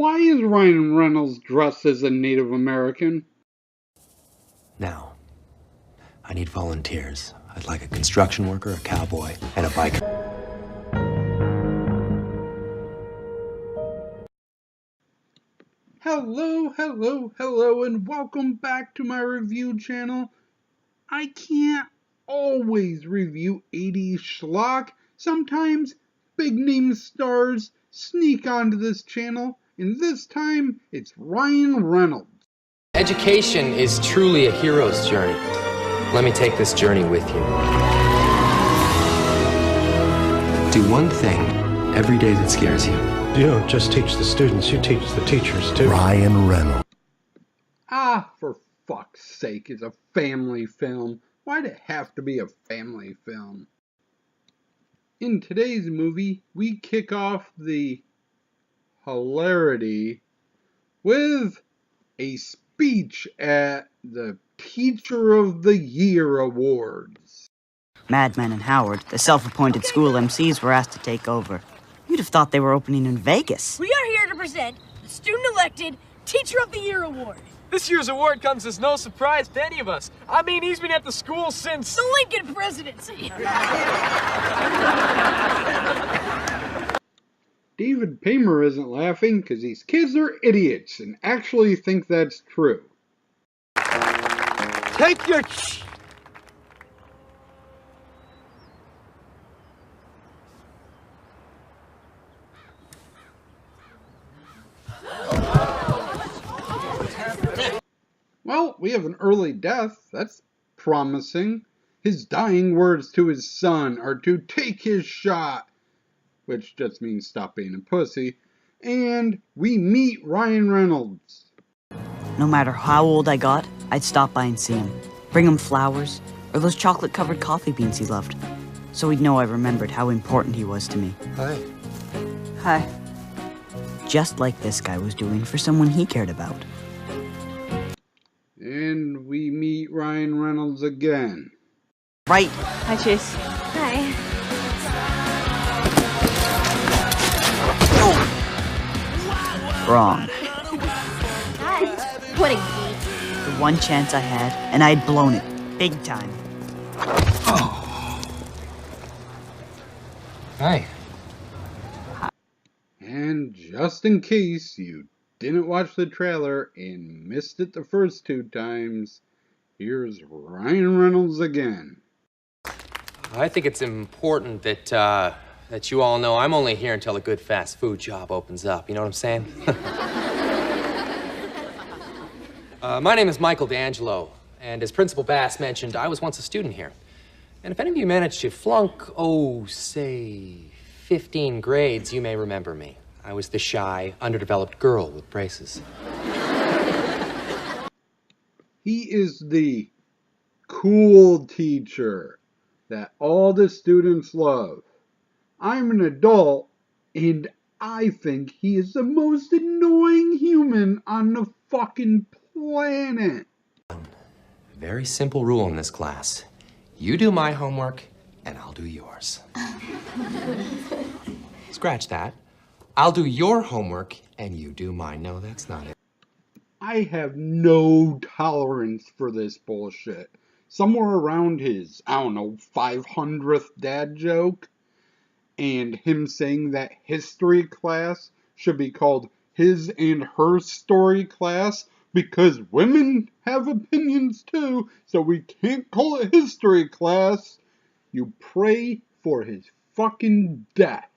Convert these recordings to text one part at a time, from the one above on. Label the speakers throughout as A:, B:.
A: Why is Ryan Reynolds dressed as a Native American?
B: Now, I need volunteers. I'd like a construction worker, a cowboy, and a biker.
A: Hello, and welcome back to my review channel. I can't always review 80s schlock. Sometimes big name stars sneak onto this channel, and this time it's Ryan Reynolds.
C: Education is truly a hero's journey. Let me take this journey with you.
B: Do one thing every day that scares you.
D: You don't just teach the students, you teach the teachers too.
E: Ryan Reynolds.
A: For fuck's sake, it's a family film. Why'd it have to be a family film? In today's movie, we kick off the hilarity with a speech at the Teacher of the Year Awards.
F: Madman and Howard, the self-appointed school MCs, were asked to take over. You'd have thought they were opening in Vegas.
G: We are here to present the student-elected Teacher of the Year Award.
H: This year's award comes as no surprise to any of us. I mean, he's been at the school since
G: the Lincoln presidency.
A: David Paymer isn't laughing because these kids are idiots and actually think that's true.
H: take your
A: Well, we have an early death. That's promising. His dying words to his son are to take his shot, which just means stop being a pussy. And we meet Ryan Reynolds.
F: No matter how old I got, I'd stop by and see him. Bring him flowers, or those chocolate-covered coffee beans he loved. So he'd know I remembered how important he was to me.
D: Hi.
F: Hi. Just like this guy was doing for someone he cared about.
A: And we meet Ryan Reynolds again.
F: Right.
I: Hi, Chase.
G: Hi.
F: Wrong.
G: Hi. What a geek.
F: The one chance I had, and I'd blown it. Big time.
C: Hi.
A: And just in case you didn't watch the trailer and missed it the first two times, here's Ryan Reynolds again.
C: I think it's important that you all know I'm only here until a good fast food job opens up. You know what I'm saying? My name is Michael D'Angelo, and as Principal Bass mentioned, I was once a student here. And if any of you managed to flunk, say, 15 grades, you may remember me. I was the shy, underdeveloped girl with braces.
A: He is the cool teacher that all the students love. I'm an adult, and I think he is the most annoying human on the fucking planet.
C: Very simple rule in this class. You do my homework, and I'll do yours. Scratch that. I'll do your homework, and you do mine. No, that's not it.
A: I have no tolerance for this bullshit. Somewhere around his, 500th dad joke, and him saying that history class should be called his and her story class because women have opinions too, so we can't call it history class. You pray for his fucking death.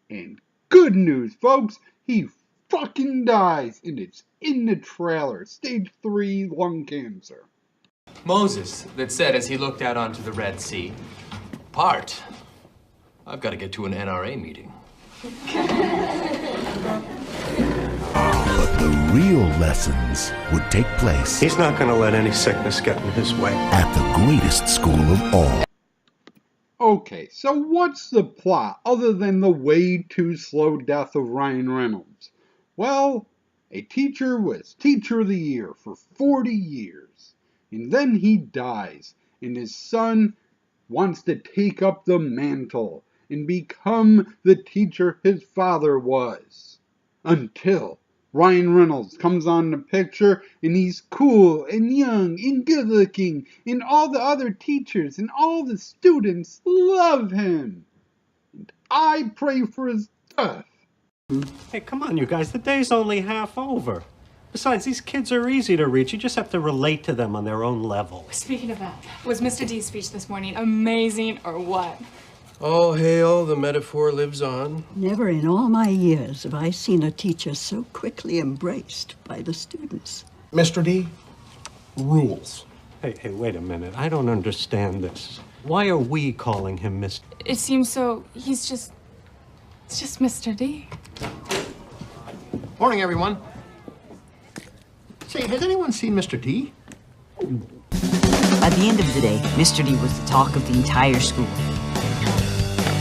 A: And good news, folks, he fucking dies, and it's in the trailer. Stage 3 lung cancer.
C: Moses, that said as he looked out onto the Red Sea, "Part, I've got to get to an NRA meeting."
E: But the real lessons would take place
D: He's not going to let any sickness get in his way.
E: at the greatest school of all.
A: Okay, so what's the plot other than the way too slow death of Ryan Reynolds? Well, a teacher was Teacher of the Year for 40 years, and then he dies, and his son wants to take up the mantle and become the teacher his father was. Until Ryan Reynolds comes on the picture and he's cool and young and good looking and all the other teachers and all the students love him. And I pray for his death.
D: Hey, come on, you guys. The day's only half over. Besides, these kids are easy to reach. You just have to relate to them on their own level.
I: Speaking of that, was Mr. D's speech this morning amazing or what?
J: All hail, the metaphor lives on.
K: Never in all my years have I seen a teacher so quickly embraced by the students.
J: Mr. D, rules.
D: Hey, wait a minute. I don't understand this. Why are we calling him Mr.
I: It seems so. It's just Mr. D.
J: Morning, everyone. Say, has anyone seen Mr. D?
F: By the end of the day, Mr. D was the talk of the entire school.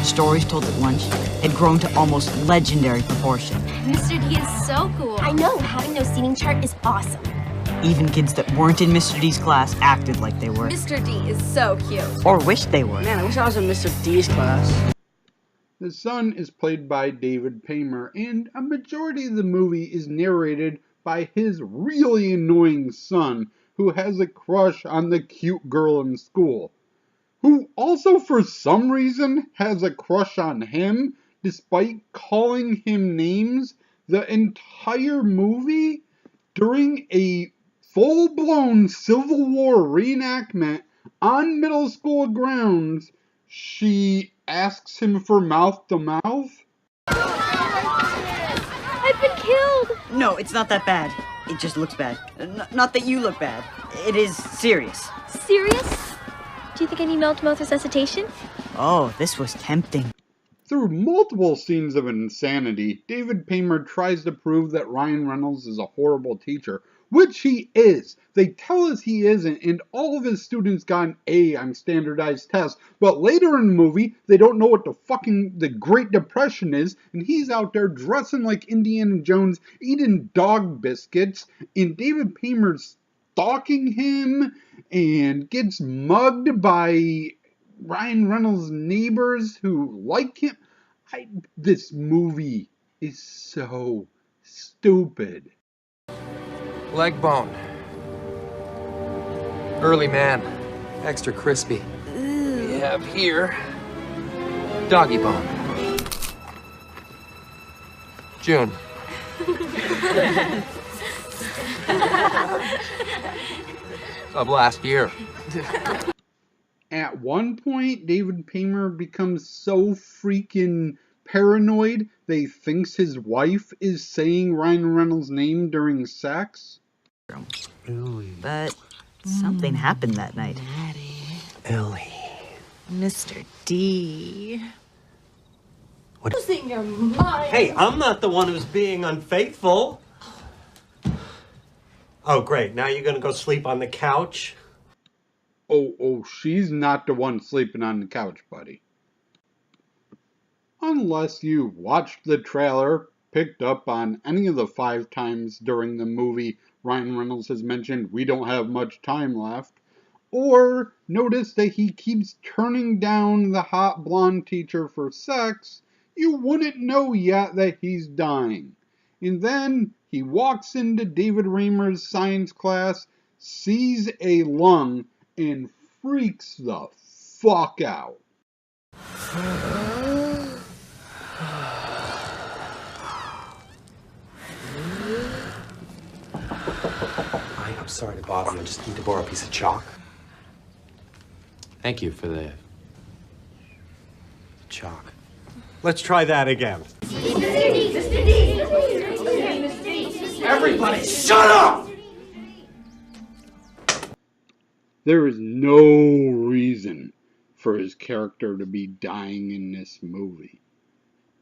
F: Stories told at lunch had grown to almost legendary proportion.
L: Mr. D is so cool. I know, having no seating chart is awesome.
F: Even kids that weren't in Mr. D's class acted like they were.
L: Mr. D is so cute.
F: Or wished they were.
M: Man, I wish I was in Mr. D's class.
A: The son is played by David Paymer, and a majority of the movie is narrated by his really annoying son, who has a crush on the cute girl in school, who also for some reason has a crush on him, despite calling him names the entire movie during a full-blown Civil War reenactment on middle school grounds. She asks him for mouth-to-mouth.
L: I've been killed!
F: No, it's not that bad. It just looks bad. Not that you look bad. It is serious.
L: Serious? Do you think I need mouth-to-mouth resuscitation?
F: Oh, this was tempting.
A: Through multiple scenes of insanity, David Paymer tries to prove that Ryan Reynolds is a horrible teacher, which he is. They tell us he isn't, and all of his students got an A on standardized tests, but later in the movie, they don't know what the Great Depression is, and he's out there dressing like Indiana Jones, eating dog biscuits, and David Paymer's stalking him, and gets mugged by Ryan Reynolds' neighbors who like him. This movie is so stupid.
C: Leg bone. Early man. Extra crispy. We have here doggy bone. June. Of last year.
A: At one point, David Paymer becomes so freaking paranoid that he thinks his wife is saying Ryan Reynolds' name during sex.
F: But something happened that night.
B: Ellie.
M: Mr. D.
B: What?
I: Losing your mind.
D: Hey, I'm not the one who's being unfaithful. Oh, great. Now you're going to go sleep on the couch?
A: Oh, she's not the one sleeping on the couch, buddy. Unless you watched the trailer, picked up on any of the 5 times during the movie Ryan Reynolds has mentioned we don't have much time left, or noticed that he keeps turning down the hot blonde teacher for sex, you wouldn't know yet that he's dying. And then he walks into David Raymer's science class, sees a lung, and freaks the fuck out.
B: I'm sorry to bother you. I just need to borrow a piece of chalk.
C: Thank you for the chalk.
D: Let's try that again.
J: Everybody, shut up!
A: There is no reason for his character to be dying in this movie.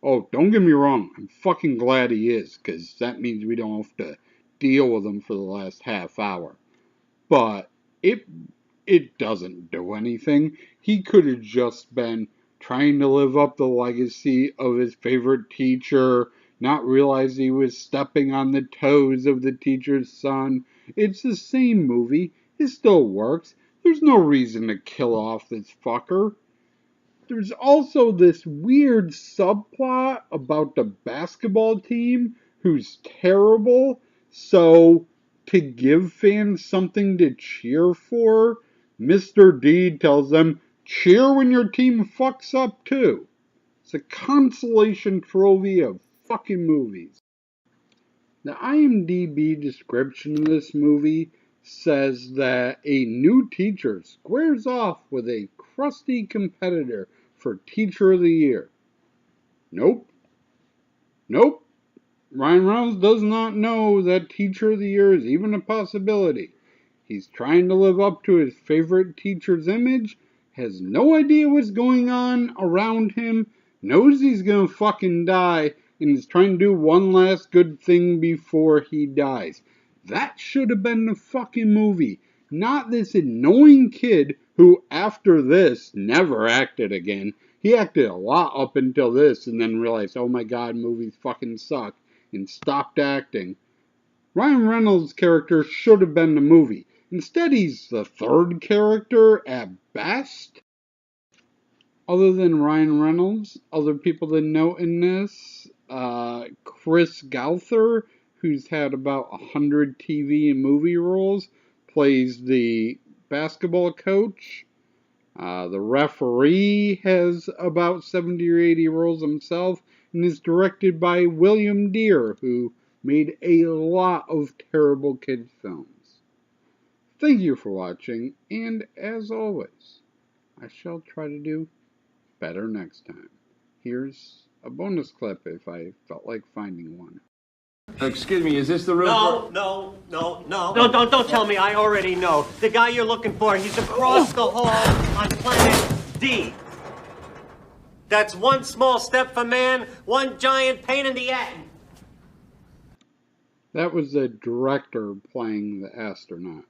A: Oh, don't get me wrong, I'm fucking glad he is, because that means we don't have to deal with him for the last half hour. But it doesn't do anything. He could have just been trying to live up the legacy of his favorite teacher, not realize he was stepping on the toes of the teacher's son. It's the same movie. It still works. There's no reason to kill off this fucker. There's also this weird subplot about the basketball team who's terrible, so to give fans something to cheer for, Mr. D tells them, cheer when your team fucks up too. It's a consolation trophy of fucking movies. The IMDb description of this movie says that a new teacher squares off with a crusty competitor for Teacher of the Year. Nope. Nope. Ryan Reynolds does not know that Teacher of the Year is even a possibility. He's trying to live up to his favorite teacher's image, has no idea what's going on around him, knows he's gonna fucking die, and is trying to do one last good thing before he dies. That should have been the fucking movie. Not this annoying kid who, after this, never acted again. He acted a lot up until this and then realized, oh my god, movies fucking suck, and stopped acting. Ryan Reynolds' character should have been the movie. Instead, he's the third character at best. Other than Ryan Reynolds, other people to note in this, Chris Gauther, who's had about 100 TV and movie roles, plays the basketball coach. The referee has about 70 or 80 roles himself and is directed by William Deere, who made a lot of terrible kids films. Thank you for watching, and as always, I shall try to do better next time. Here's a bonus clip if I felt like finding one.
N: Excuse me, is this the room
D: No, don't tell me. I already know. The guy you're looking for, he's across the hall on planet D. That's one small step for man, one giant pain in the ass.
A: That was the director playing the astronaut.